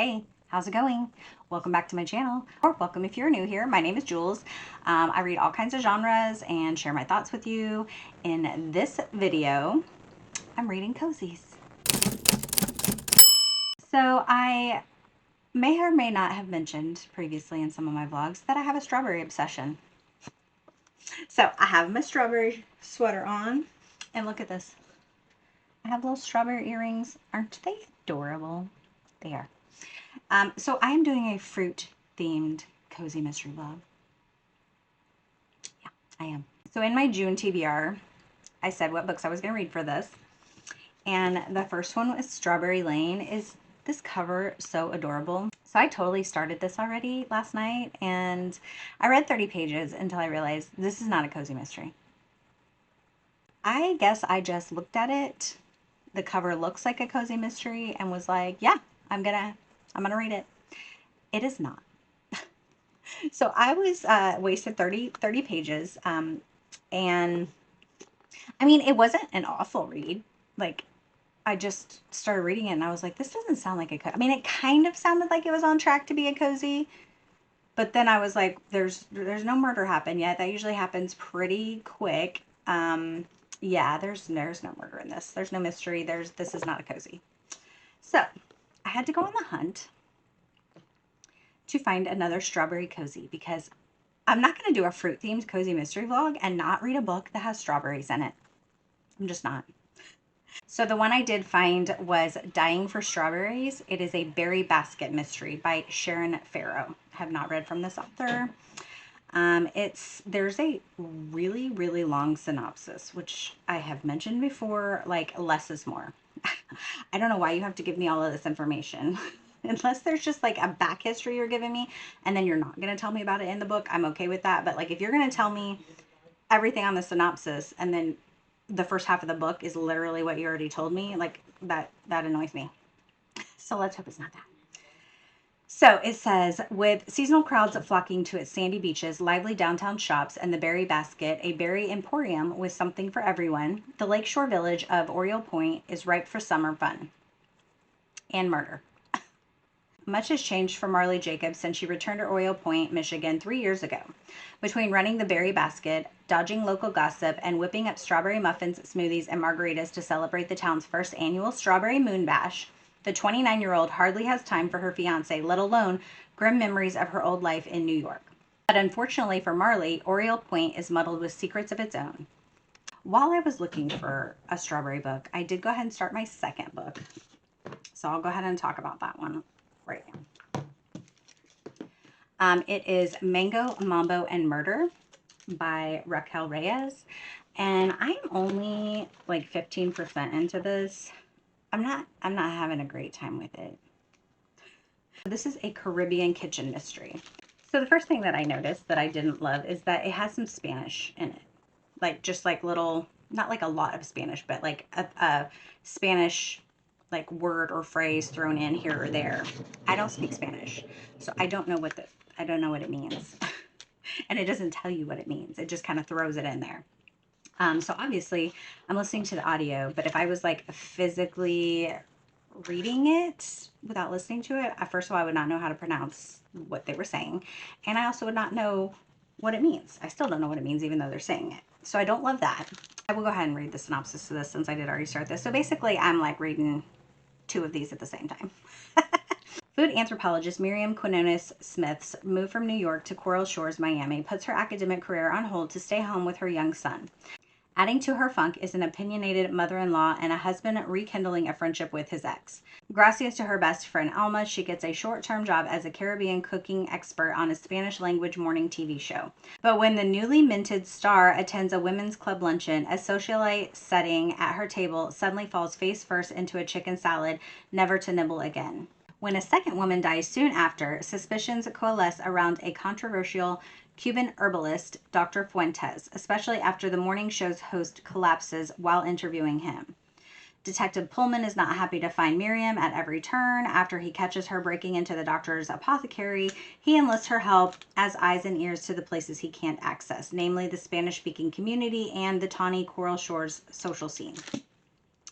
Hey, how's it going? Welcome back to my channel, or welcome if you're new here. My name is Jules. I read all kinds of genres and share my thoughts with you. In this video, I'm reading cozies. So I may or may not have mentioned previously in some of my vlogs that I have a strawberry obsession. So I have my strawberry sweater on, and look at this. I have little strawberry earrings. Aren't they adorable? They are. So I am doing a fruit-themed cozy mystery vlog. Yeah, I am. So in my June TBR, I said what books I was going to read for this. And the first one was Strawberry Lane. Is this cover so adorable? So I totally started this already last night, and I read 30 pages until I realized this is not a cozy mystery. I guess I just looked at it. The cover looks like a cozy mystery and was like, yeah, I'm gonna read it. It is not. So I was wasted 30 pages. And I mean, it wasn't an awful read. Like, I just started reading it and I was like, this doesn't sound like a cozy. I mean, it kind of sounded like it was on track to be a cozy. But then I was like, there's no murder happen yet. That usually happens pretty quick. Yeah, there's no murder in this. There's no mystery. This is not a cozy. So I had to go on the hunt to find another strawberry cozy because I'm not going to do a fruit themed cozy mystery vlog and not read a book that has strawberries in it. I'm just not. So the one I did find was Dying for Strawberries. It is a berry basket mystery by Sharon Farrow. I have not read from this author. There's a really long synopsis, which I have mentioned before, like less is more. I don't know why you have to give me all of this information. Unless there's just like a back history you're giving me and then you're not going to tell me about it in the book, I'm okay with that. But like if you're going to tell me everything on the synopsis and then the first half of the book is literally what you already told me, like that annoys me. So let's hope it's not that. So it says, with seasonal crowds flocking to its sandy beaches, lively downtown shops, and the berry basket, a berry emporium with something for everyone, the lakeshore village of Oriole Point is ripe for summer fun and murder. Much has changed for Marley Jacobs since she returned to Oriole Point, Michigan 3 years ago. Between running the berry basket, dodging local gossip, and whipping up strawberry muffins, smoothies, and margaritas to celebrate the town's first annual Strawberry Moon Bash, the 29-year-old hardly has time for her fiancé, let alone grim memories of her old life in New York. But unfortunately for Marley, Oriole Point is muddled with secrets of its own. While I was looking for a strawberry book, I did go ahead and start my second book. So I'll go ahead and talk about that one right now. It is Mango, Mambo, and Murder by Raquel Reyes. And I'm only like 15% into this. I'm not having a great time with it. This is a Caribbean kitchen mystery. So the first thing that I noticed that I didn't love is that it has some Spanish in it. Like just like little, not like a lot of Spanish, but like a Spanish like word or phrase thrown in here or there. I don't speak Spanish, so I don't know what it means. And it doesn't tell you what it means. It just kind of throws it in there. So obviously I'm listening to the audio, but if I was like physically reading it without listening to it, first of all, I would not know how to pronounce what they were saying. And I also would not know what it means. I still don't know what it means, even though they're saying it. So I don't love that. I will go ahead and read the synopsis to this since I did already start this. So basically I'm like reading two of these at the same time. Food anthropologist Miriam Quinones Smith's move from New York to Coral Shores, Miami, puts her academic career on hold to stay home with her young son. Adding to her funk is an opinionated mother-in-law and a husband rekindling a friendship with his ex. Gracias to her best friend Alma, she gets a short-term job as a Caribbean cooking expert on a Spanish-language morning TV show. But when the newly minted star attends a women's club luncheon, a socialite setting at her table suddenly falls face first into a chicken salad, never to nibble again. When a second woman dies soon after, suspicions coalesce around a controversial Cuban herbalist, Dr. Fuentes, especially after the morning show's host collapses while interviewing him. Detective Pullman is not happy to find Miriam at every turn. After he catches her breaking into the doctor's apothecary, he enlists her help as eyes and ears to the places he can't access, namely the Spanish-speaking community and the tawny Coral Shores social scene.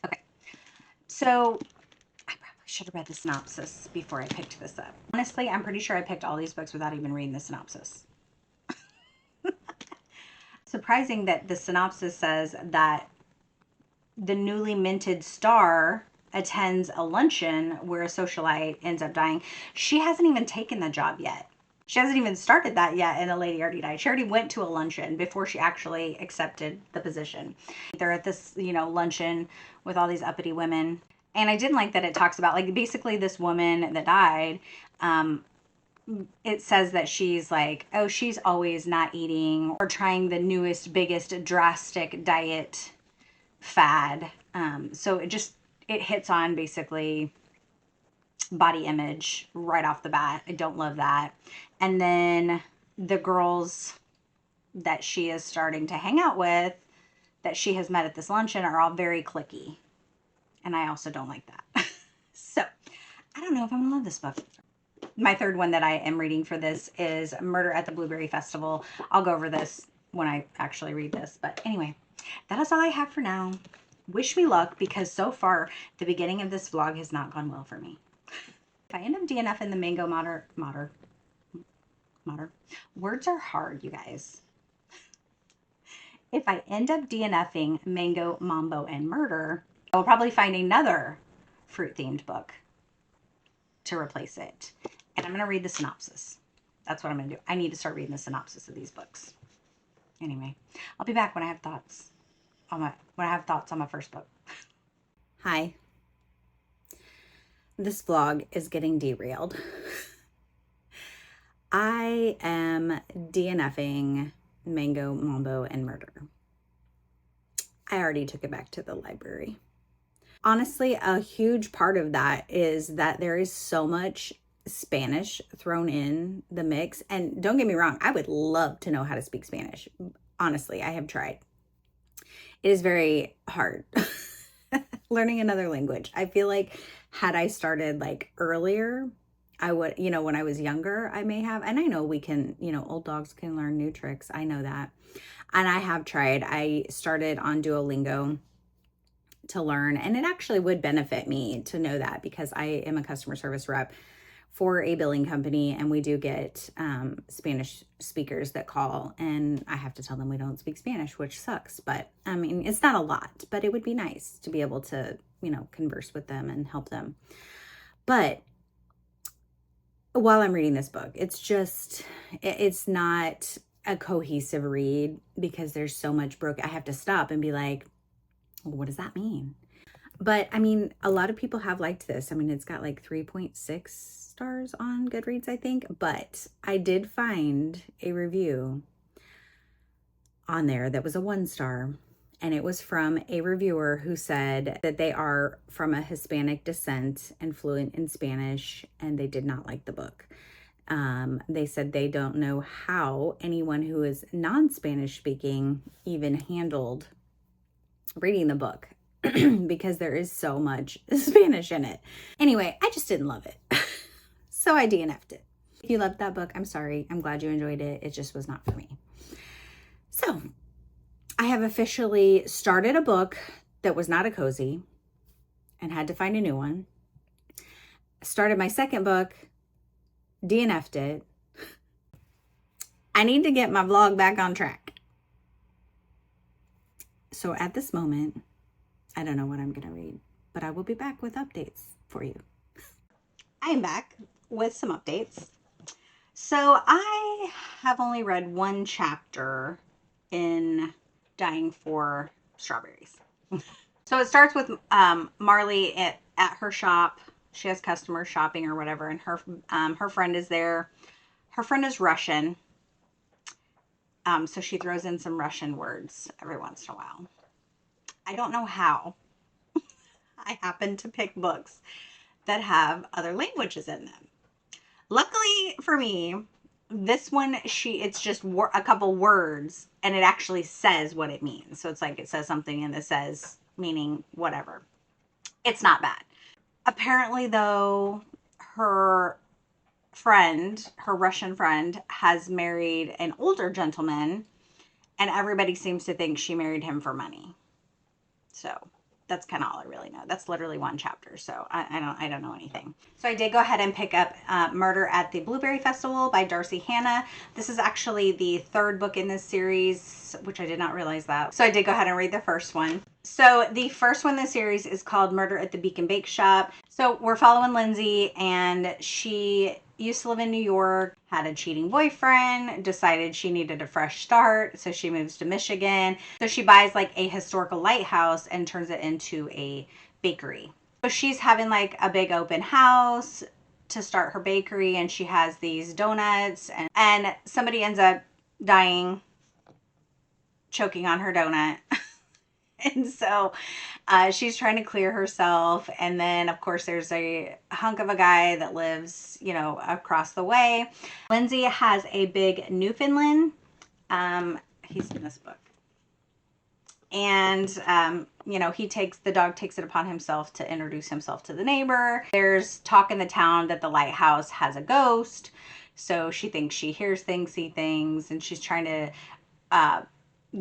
Okay, so I probably should have read the synopsis before I picked this up. Honestly, I'm pretty sure I picked all these books without even reading the synopsis. Surprising that the synopsis says that the newly minted star attends a luncheon where a socialite ends up dying. She hasn't even taken the job yet. She hasn't even started that yet, and the lady already died. She already went to a luncheon before she actually accepted the position. They're at this, luncheon with all these uppity women. And I didn't like that it talks about, like, basically this woman that died, it says that she's like, oh, she's always not eating or trying the newest, biggest, drastic diet fad. So it hits on basically body image right off the bat. I don't love that. And then the girls that she is starting to hang out with, that she has met at this luncheon, are all very cliquey. And I also don't like that. So I don't know if I'm gonna love this book. My third one that I am reading for this is Murder at the Blueberry Festival. I'll go over this when I actually read this. But anyway, that is all I have for now. Wish me luck, because so far the beginning of this vlog has not gone well for me. If I end up DNF in the mango modder, words are hard, you guys. If I end up DNFing Mango, Mambo, and Murder, I will probably find another fruit-themed book to replace it. And I'm going to read the synopsis. That's what I'm going to do. I need to start reading the synopsis of these books. Anyway, I'll be back when I have thoughts on my first book. Hi. This vlog is getting derailed. I am DNFing Mango, Mambo, and Murder. I already took it back to the library. Honestly, a huge part of that is that there is so much Spanish thrown in the mix. And don't get me wrong, I would love to know how to speak Spanish. Honestly, I have tried. It is very hard learning another language. I feel like had I started like earlier, I would, when I was younger, I may have. And I know we can, old dogs can learn new tricks. I know that. And I have tried. I started on Duolingo to learn, and it actually would benefit me to know that, because I am a customer service rep for a billing company, and we do get Spanish speakers that call, and I have to tell them we don't speak Spanish, which sucks. But I mean, it's not a lot, but it would be nice to be able to, converse with them and help them. But while I'm reading this book, it's not a cohesive read, because there's so much I have to stop and be like, well, what does that mean? But I mean, a lot of people have liked this. I mean, it's got like 3.6 stars on Goodreads, I think. But I did find a review on there that was a 1 star. And it was from a reviewer who said that they are from a Hispanic descent and fluent in Spanish, and they did not like the book. They said they don't know how anyone who is non-Spanish speaking even handled reading the book because there is so much Spanish in it. Anyway, I just didn't love it. So I DNF'd it. If you loved that book, I'm sorry. I'm glad you enjoyed it. It just was not for me. So I have officially started a book that was not a cozy and had to find a new one. Started my second book, DNF'd it. I need to get my vlog back on track. So at this moment, I don't know what I'm going to read, but I will be back with updates for you. I am back with some updates. So I have only read 1 chapter in Dying for Strawberries. So it starts with Marley at her shop. She has customers shopping or whatever, and her friend is there. Her friend is Russian. So she throws in some Russian words every once in a while. I don't know how I happen to pick books that have other languages in them. Luckily for me, this one, it's just a couple words, and it actually says what it means. So it's like it says something and it says meaning whatever. It's not bad. Apparently, though, her Russian friend, has married an older gentleman, and everybody seems to think she married him for money. So that's kind of all I really know. That's literally one chapter, so I don't know anything. So I did go ahead and pick up Murder at the Blueberry Festival by Darcy Hannah. This is actually the third book in this series, which I did not realize that. So I did go ahead and read the first one. So the first one in the series is called Murder at the Beacon Bake Shop. So we're following Lindsay, and she used to live in New York, had a cheating boyfriend, decided she needed a fresh start, so she moves to Michigan. So she buys like a historical lighthouse and turns it into a bakery. So she's having like a big open house to start her bakery, and she has these donuts, and somebody ends up dying, choking on her donut. And so she's trying to clear herself. And then, of course, there's a hunk of a guy that lives, you know, across the way. Lindsay has a big Newfoundland. He's in this book. And, you know, the dog takes it upon himself to introduce himself to the neighbor. There's talk in the town that the lighthouse has a ghost. So she thinks she hears things, see things, and she's trying to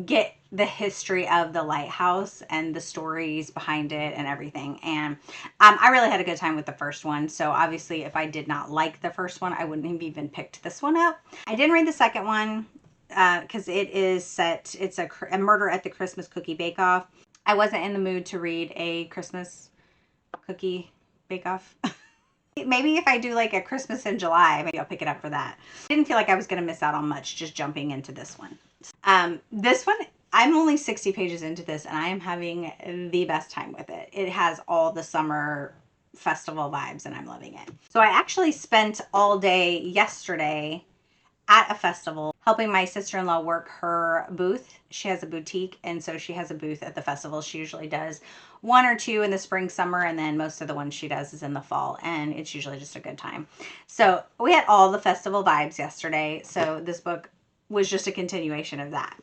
get the history of the lighthouse and the stories behind it and everything. And I really had a good time with the first one. So obviously if I did not like the first one, I wouldn't have even picked this one up. I didn't read the second one because it's a Murder at the Christmas Cookie Bake Off. I wasn't in the mood to read a Christmas cookie bake off. Maybe if I do like a Christmas in July, maybe I'll pick it up for that. I didn't feel like I was going to miss out on much just jumping into this one. This one, I'm only 60 pages into this, and I am having the best time with it. It has all the summer festival vibes, and I'm loving it. So I actually spent all day yesterday at a festival helping my sister-in-law work her booth. She has a boutique, and so she has a booth at the festival. She usually does one or two in the spring, summer, and then most of the ones she does is in the fall, and it's usually just a good time. So we had all the festival vibes yesterday, so this book was just a continuation of that.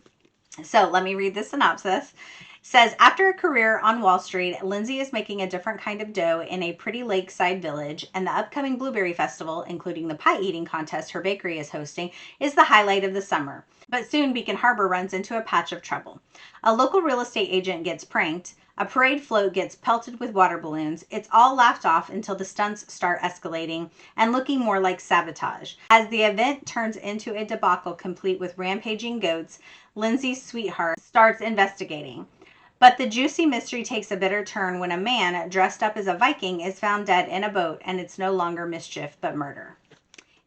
So let me read the synopsis. It says, after a career on Wall Street, Lindsay is making a different kind of dough in a pretty lakeside village, and the upcoming Blueberry Festival, including the pie eating contest her bakery is hosting, is the highlight of the summer. But soon Beacon Harbor runs into a patch of trouble. A local real estate agent gets pranked, a parade float gets pelted with water balloons. It's all laughed off until the stunts start escalating and looking more like sabotage. As the event turns into a debacle complete with rampaging goats, Lindsay's sweetheart starts investigating. But the juicy mystery takes a bitter turn when a man dressed up as a Viking is found dead in a boat, and it's no longer mischief but murder.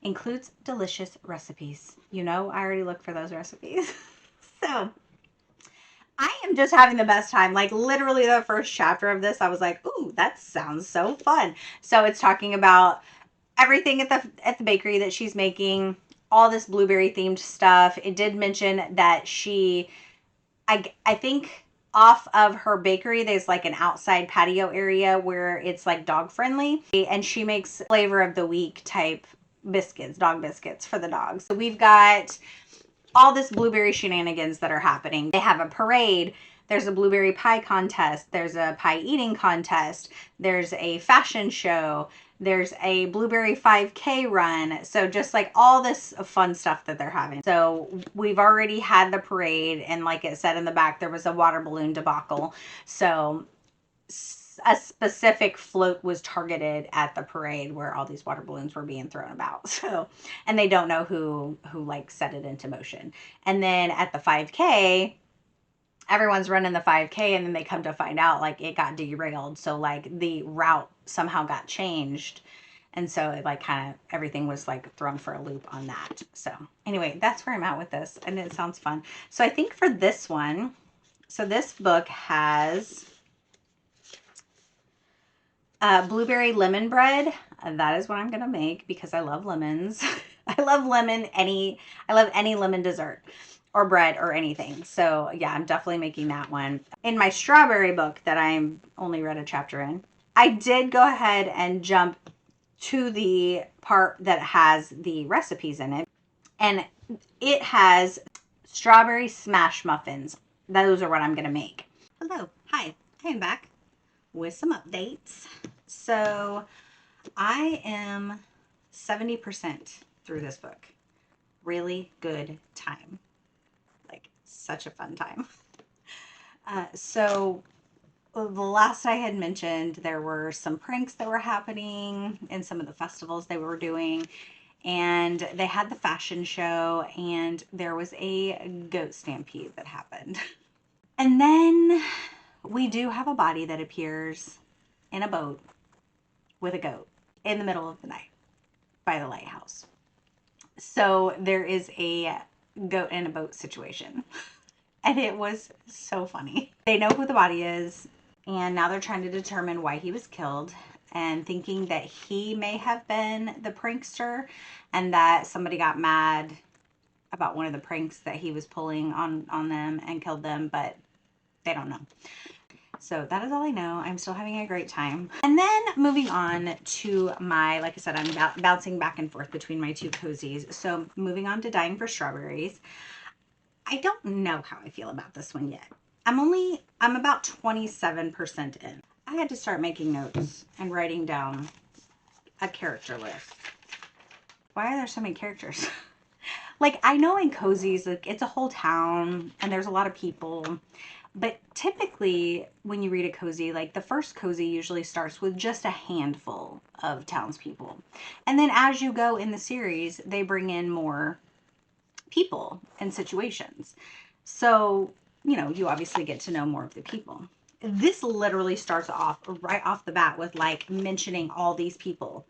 Includes delicious recipes. You know, I already looked for those recipes. So I am just having the best time. Like literally the first chapter of this, I was like, ooh, that sounds so fun. So it's talking about everything at the bakery that she's making, all this blueberry themed stuff. It did mention that I think off of her bakery, there's like an outside patio area where it's like dog friendly, and she makes flavor of the week type biscuits, dog biscuits for the dogs. So we've got all this blueberry shenanigans that are happening. They have a parade. There's a blueberry pie contest. There's a pie eating contest. There's a fashion show. There's a blueberry 5K run. So just like all this fun stuff that they're having. So we've already had the parade, and like it said in the back, there was a water balloon debacle. So a specific float was targeted at the parade where all these water balloons were being thrown about. So, and they don't know who like set it into motion. And then at the 5K, everyone's running the 5K, and then they come to find out like it got derailed. So like the route somehow got changed. And so it like kind of everything was like thrown for a loop on that. So anyway, that's where I'm at with this, and it sounds fun. So I think for this one, so this book has blueberry lemon bread. That is what I'm going to make because I love lemons. I love any lemon dessert or bread or anything. So yeah, I'm definitely making that one. In my strawberry book that I'm only read a chapter in, I did go ahead and jump to the part that has the recipes in it. And it has strawberry smash muffins. Those are what I'm going to make. Hello. Hi. I am back with some updates. So I am 70% through this book. Really good time. Like such a fun time. So the last I had mentioned, there were some pranks that were happening in some of the festivals they were doing. And they had the fashion show, and there was a goat stampede that happened. And then we do have a body that appears in a boat with a goat in the middle of the night by the lighthouse. So there is a goat in a boat situation. And it was so funny. They know who the body is, and now they're trying to determine why he was killed, and thinking that he may have been the prankster and that somebody got mad about one of the pranks that he was pulling on them and killed them, but they don't know. So that is all I know. I'm still having a great time. And then moving on to my, like I said, I'm bouncing back and forth between my two cozies. So moving on to Dying for Strawberries. I don't know how I feel about this one yet. I'm about 27% in. I had to start making notes and writing down a character list. Why are there so many characters? Like, I know in cozies, like, it's a whole town and there's a lot of people. But typically, when you read a cozy, like the first cozy usually starts with just a handful of townspeople. And then as you go in the series, they bring in more people and situations. So, you know, you obviously get to know more of the people. This literally starts off right off the bat with like mentioning all these people.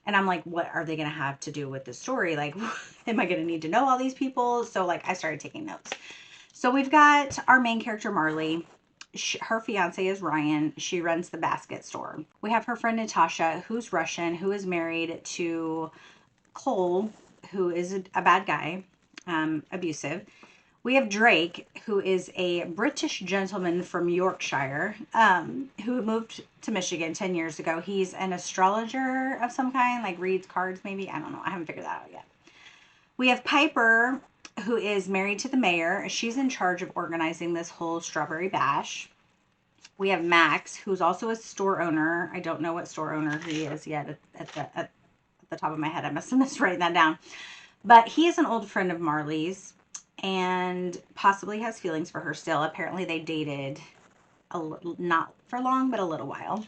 And I'm like, what are they going to have to do with the story? Like, am I going to need to know all these people? So, like, I started taking notes. So, we've got our main character, Marley. Her fiance is Ryan. She runs the basket store. We have her friend, Natasha, who's Russian, who is married to Cole, who is a bad guy, abusive. We have Drake, who is a British gentleman from Yorkshire, who moved to Michigan 10 years ago. He's an astrologer of some kind, like reads cards maybe. I don't know. I haven't figured that out yet. We have Piper, who is married to the mayor. She's in charge of organizing this whole strawberry bash. We have Max, who's also a store owner. I don't know what store owner he is yet at the top of my head. I must have missed writing that down. But he is an old friend of Marley's and possibly has feelings for her still. Apparently they dated not for long, but a little while.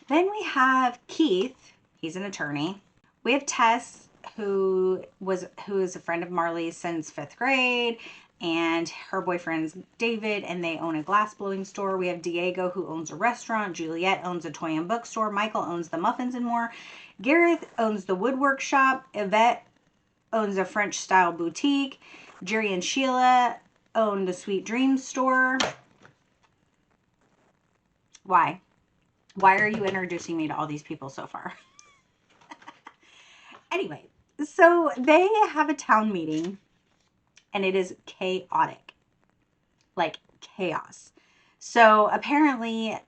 Then we have Keith. He's an attorney. We have Tess, who is a friend of Marley's since 5th grade, and her boyfriend's David, and they own a glass blowing store. We have Diego, who owns a restaurant. Juliet owns a toy and bookstore. Michael owns the Muffins and More. Gareth owns the woodwork shop. Yvette owns a French style boutique. Jerry and Sheila own the Sweet Dreams store. Why? Why are you introducing me to all these people so far? Anyway, so they have a town meeting and it is chaotic. Like chaos. So apparently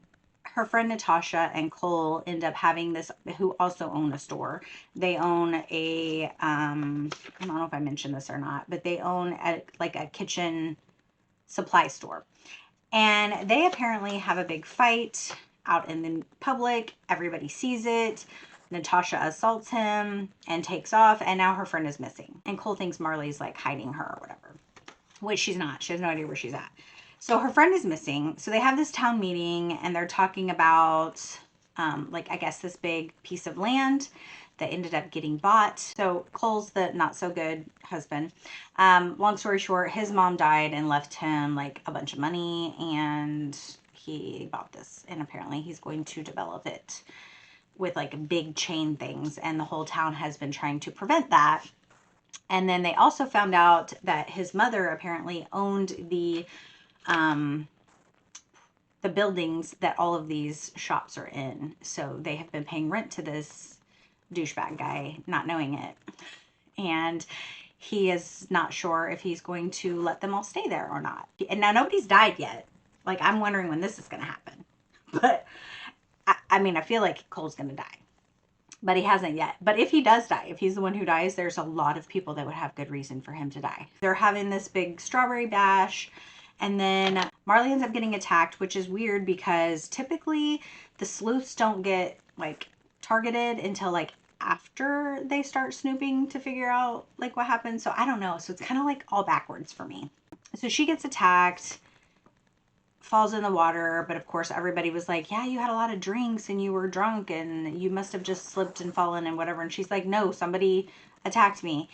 her friend Natasha and Cole end up having this, who also own a store. They own a, I don't know if I mentioned this or not, but they own like a kitchen supply store. And they apparently have a big fight out in the public. Everybody sees it. Natasha assaults him and takes off. And now her friend is missing. And Cole thinks Marley's like hiding her or whatever, which she's not. She has no idea where she's at. So her friend is missing. So they have this town meeting and they're talking about, like, I guess this big piece of land that ended up getting bought. So Cole's the not so good husband. Long story short, his mom died and left him like a bunch of money, and he bought this, and apparently he's going to develop it with like big chain things, and the whole town has been trying to prevent that. And then they also found out that his mother apparently owned the buildings that all of these shops are in. So they have been paying rent to this douchebag guy, not knowing it. And he is not sure if he's going to let them all stay there or not. And now nobody's died yet. Like, I'm wondering when this is going to happen. But, I mean, I feel like Cole's going to die. But he hasn't yet. But if he does die, if he's the one who dies, there's a lot of people that would have good reason for him to die. They're having this big strawberry bash. And then Marley ends up getting attacked, which is weird because typically the sleuths don't get, like, targeted until, like, after they start snooping to figure out, like, what happened. So I don't know. So it's kind of, like, all backwards for me. So she gets attacked. falls in the water. But of course, everybody was like, yeah, you had a lot of drinks and you were drunk and you must have just slipped and fallen and whatever. And she's like, no, somebody attacked me.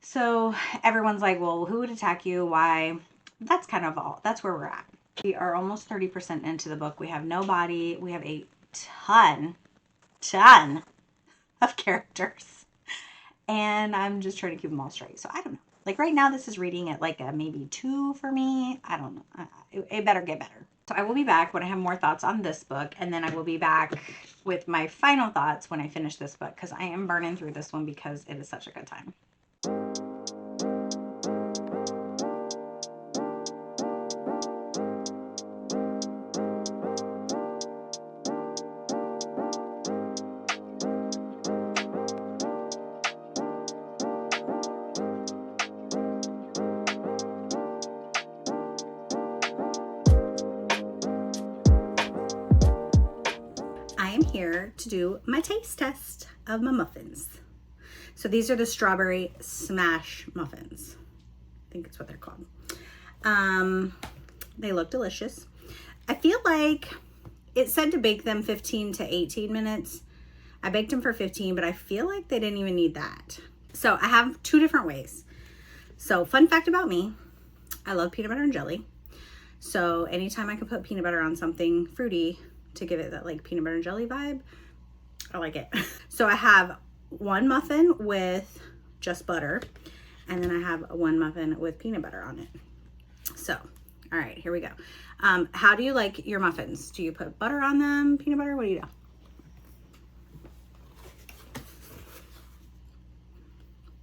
So everyone's like, well, who would attack you? Why? That's kind of all. That's where we're at. We are almost 30% into the book. We have no body. We have a ton of characters. And I'm just trying to keep them all straight. So I don't know. Like right now, this is reading at like a maybe 2 for me. I don't know. It better get better. So I will be back when I have more thoughts on this book. And then I will be back with my final thoughts when I finish this book. Because I am burning through this one because it is such a good time. Here to do my taste test of my muffins. So these are the strawberry smash muffins. I think it's what they're called. They look delicious. I feel like it said to bake them 15 to 18 minutes. I baked them for 15, but I feel like they didn't even need that. So I have 2 different ways. So fun fact about me, I love peanut butter and jelly. So anytime I can put peanut butter on something fruity to give it that like peanut butter and jelly vibe, I like it. So I have 1 muffin with just butter, and then I have 1 muffin with peanut butter on it. So, all right, here we go. How do you like your muffins? Do you put butter on them, peanut butter? What do you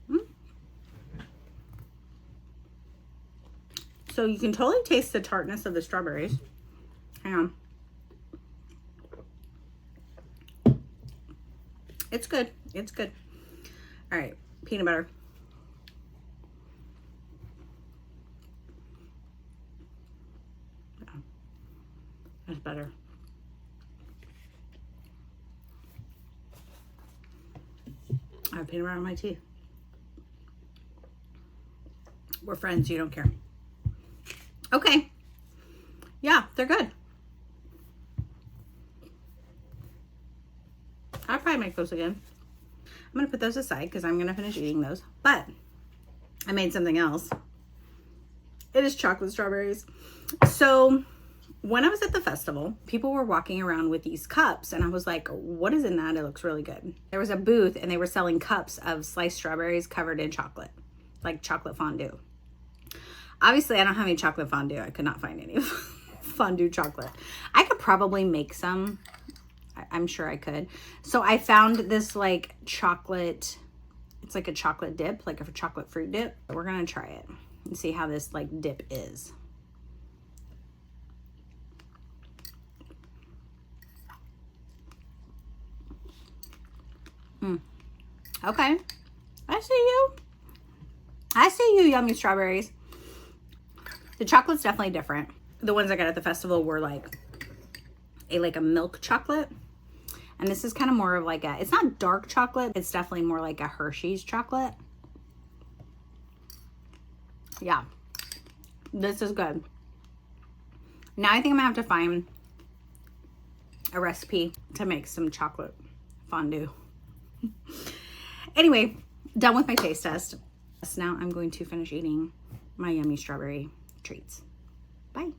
do? So you can totally taste the tartness of the strawberries. Hang on. It's good. It's good. All right, peanut butter. Yeah, that's better. I have peanut butter on my teeth. We're friends. You don't care. Okay. Yeah, they're good. I'll probably make those again. I'm going to put those aside because I'm going to finish eating those. But I made something else. It is chocolate strawberries. So when I was at the festival, people were walking around with these cups. And I was like, what is in that? It looks really good. There was a booth and they were selling cups of sliced strawberries covered in chocolate. Like chocolate fondue. Obviously, I don't have any chocolate fondue. I could not find any fondue chocolate. I could probably make some. I'm sure I could. So I found this like chocolate, it's like a chocolate dip, like a chocolate fruit dip. We're going to try it and see how this like dip is. Okay. I see you. I see you, yummy strawberries. The chocolate's definitely different. The ones I got at the festival were like a milk chocolate. And this is kind of more of like it's not dark chocolate. It's definitely more like a Hershey's chocolate. Yeah, this is good. Now I think I'm gonna have to find a recipe to make some chocolate fondue. Anyway, done with my taste test. So now I'm going to finish eating my yummy strawberry treats. Bye.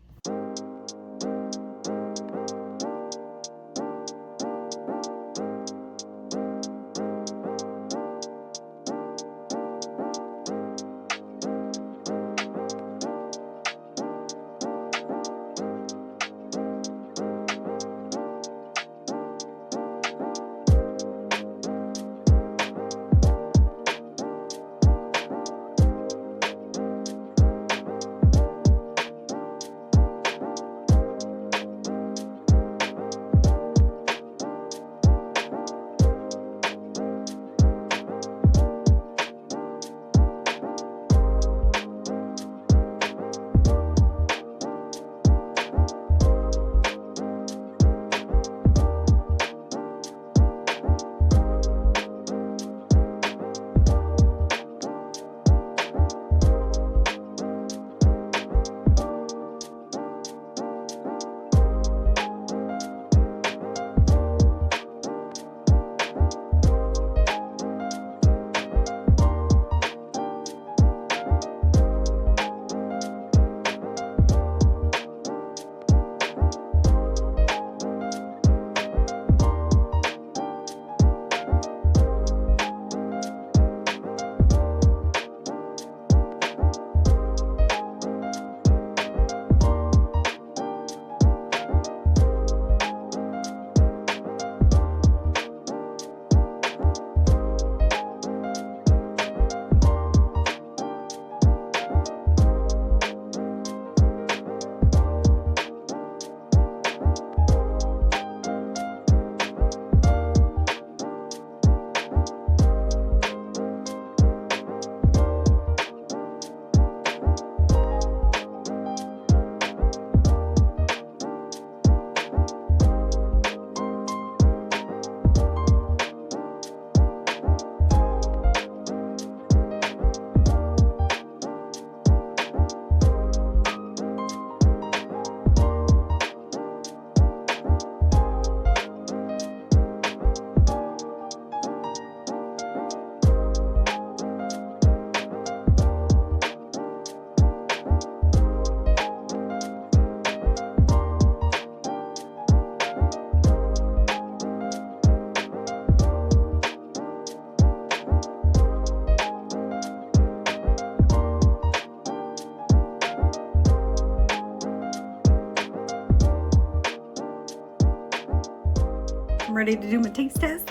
ready to do my taste test.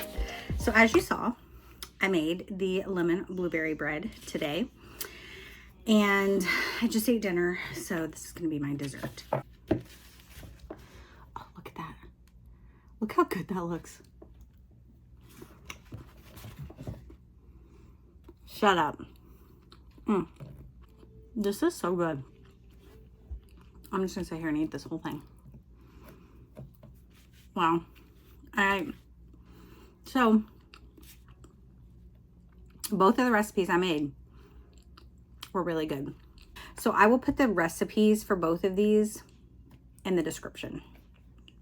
So as you saw, I made the lemon blueberry bread today. And I just ate dinner, so this is gonna be my dessert. Oh, look at that. Look how good that looks. Shut up. This is so good. I'm just gonna sit here and eat this whole thing. Wow. Alright. So, both of the recipes I made were really good. So I will put the recipes for both of these in the description.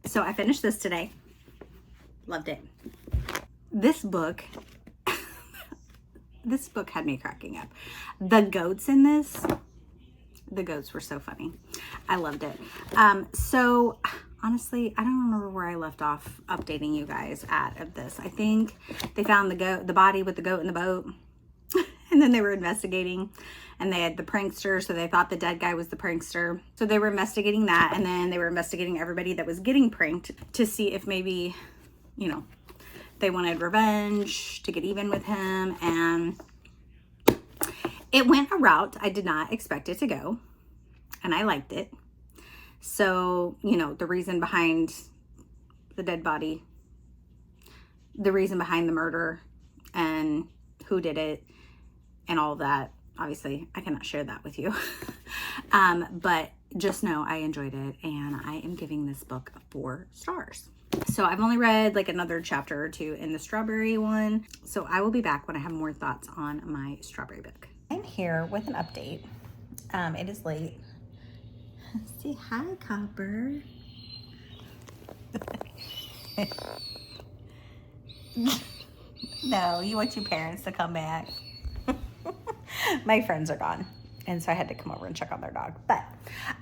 So I finished this today. Loved it. This book, this book had me cracking up. The goats in this, the goats were so funny. I loved it. So honestly, I don't remember where I left off updating you guys of this. I think they found the body with the goat in the boat. And then they were investigating, and they had the prankster, so they thought the dead guy was the prankster. So they were investigating that, and then they were investigating everybody that was getting pranked to see if maybe, you know, they wanted revenge to get even with him. And it went a route I did not expect it to go, and I liked it. So, you know, the reason behind the dead body, the reason behind the murder, and who did it, and all of that. Obviously, I cannot share that with you. But just know I enjoyed it, and I am giving this book 4 stars. So I've only read like another chapter or 2 in the strawberry one. So I will be back when I have more thoughts on my strawberry book. I'm here with an update. It is late. Say hi, Copper. No, you want your parents to come back. My friends are gone, and so I had to come over and check on their dog. But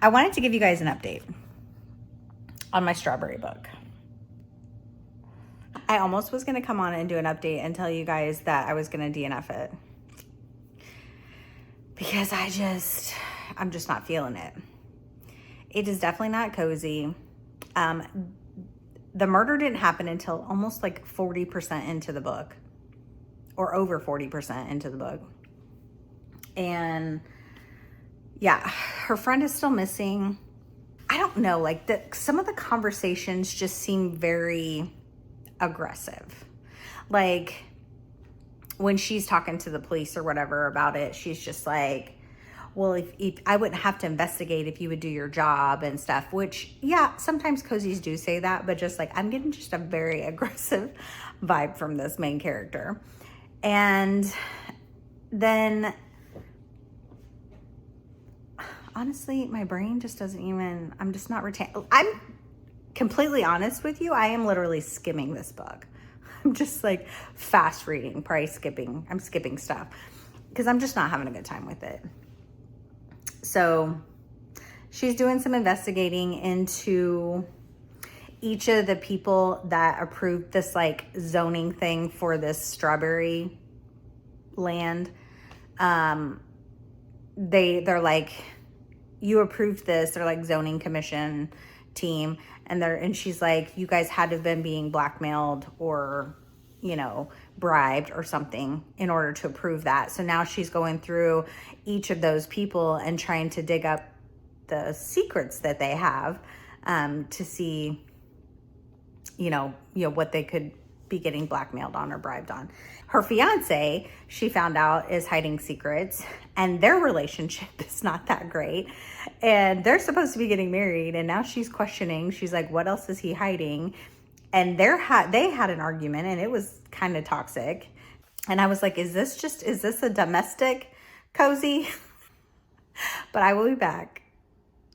I wanted to give you guys an update on my strawberry book. I almost was going to come on and do an update and tell you guys that I was going to DNF it, because I'm just not feeling it. It is definitely not cozy. The murder didn't happen until almost like 40% into the book, or over 40% into the book. And yeah, her friend is still missing. I don't know, like some of the conversations just seem very aggressive. Like when she's talking to the police or whatever about it, she's just like, well, if I wouldn't have to investigate if you would do your job and stuff, which, yeah, sometimes cozies do say that, but just like, I'm getting just a very aggressive vibe from this main character. And then honestly, my brain just doesn't even, I'm just not retaining. I'm completely honest with you. I am literally skimming this book. I'm just like fast reading, probably skipping. I'm skipping stuff because I'm just not having a good time with it. So she's doing some investigating into each of the people that approved this like zoning thing for this strawberry land. They're like, you approved this. They're like zoning commission team, and she's like, you guys had to have been being blackmailed or, you know, bribed or something in order to approve that. So now she's going through each of those people and trying to dig up the secrets that they have, to see, you know what they could be getting blackmailed on or bribed on. Her fiance, she found out, is hiding secrets, and their relationship is not that great, and they're supposed to be getting married, and now she's questioning. She's like, what else is he hiding? And they had an argument, and it was kind of toxic. And I was like, is this a domestic cozy? But I will be back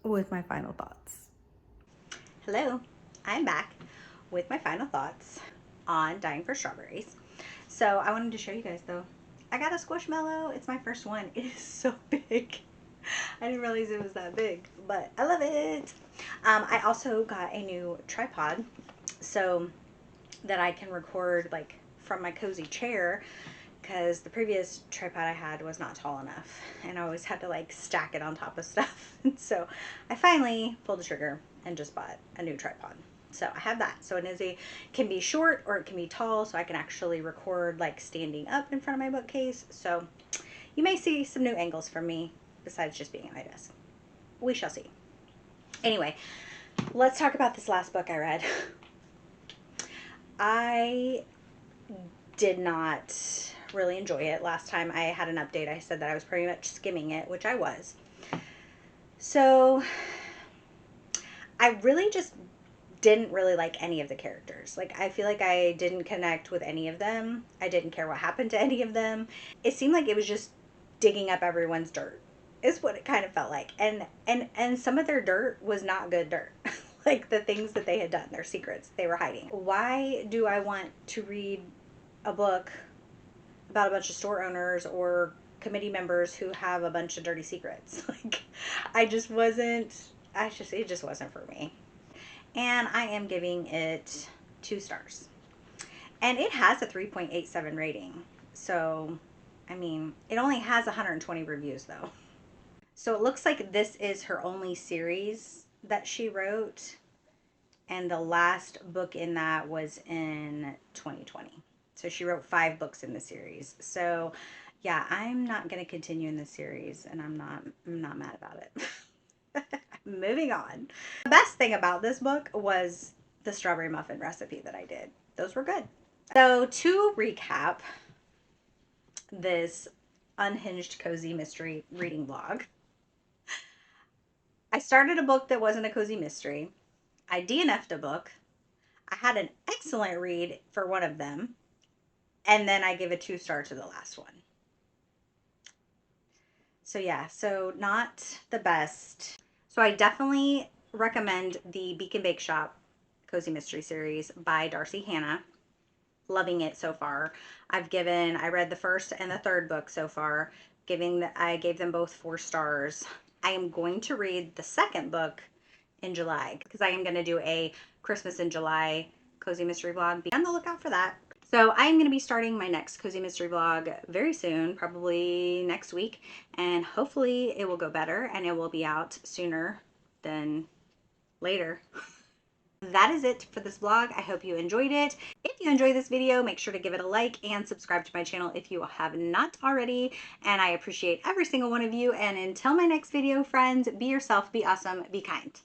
with my final thoughts. Hello, I'm back with my final thoughts on Dying for Strawberries. So I wanted to show you guys though. I got a squishmallow. It's my first one. It is so big. I didn't realize it was that big, but I love it. I also got a new tripod so that I can record like from my cozy chair, because the previous tripod I had was not tall enough and I always had to like stack it on top of stuff. And so I finally pulled the trigger and just bought a new tripod. So I have that. So it is can be short or it can be tall, so I can actually record like standing up in front of my bookcase. So you may see some new angles from me besides just being at my desk. We shall see. Anyway, let's talk about this last book I read. I did not really enjoy it. Last time I had an update, I said that I was pretty much skimming it, which I was. So I really just didn't really like any of the characters. Like, I feel like I didn't connect with any of them. I didn't care what happened to any of them. It seemed like it was just digging up everyone's dirt is what it kind of felt like. And some of their dirt was not good dirt. Like the things that they had done, their secrets they were hiding. Why do I want to read a book about a bunch of store owners or committee members who have a bunch of dirty secrets? Like, it just wasn't for me. And I am giving it 2 stars. And it has a 3.87 rating. So, I mean, it only has 120 reviews though. So it looks like this is her only series that she wrote. And the last book in that was in 2020. So she wrote 5 books in the series. So yeah, I'm not going to continue in the series, and I'm not mad about it. Moving on. The best thing about this book was the strawberry muffin recipe that I did. Those were good. So to recap this unhinged cozy mystery reading vlog, I started a book that wasn't a cozy mystery. I DNF'd a book. I had an excellent read for one of them. And then I give a 2 star to the last one. So yeah, so not the best. So I definitely recommend the Beak and Bake Shop Cozy Mystery Series by Darcy Hannah. Loving it so far. I read the first and the third book so far. I gave them both 4 stars. I am going to read the second book in July because I am going to do a Christmas in July Cozy Mystery vlog. Be on the lookout for that. So I'm going to be starting my next Cozy Mystery vlog very soon, probably next week, and hopefully it will go better and it will be out sooner than later. That is it for this vlog. I hope you enjoyed it. If you enjoyed this video, make sure to give it a like and subscribe to my channel if you have not already. And I appreciate every single one of you. And until my next video, friends, be yourself, be awesome, be kind.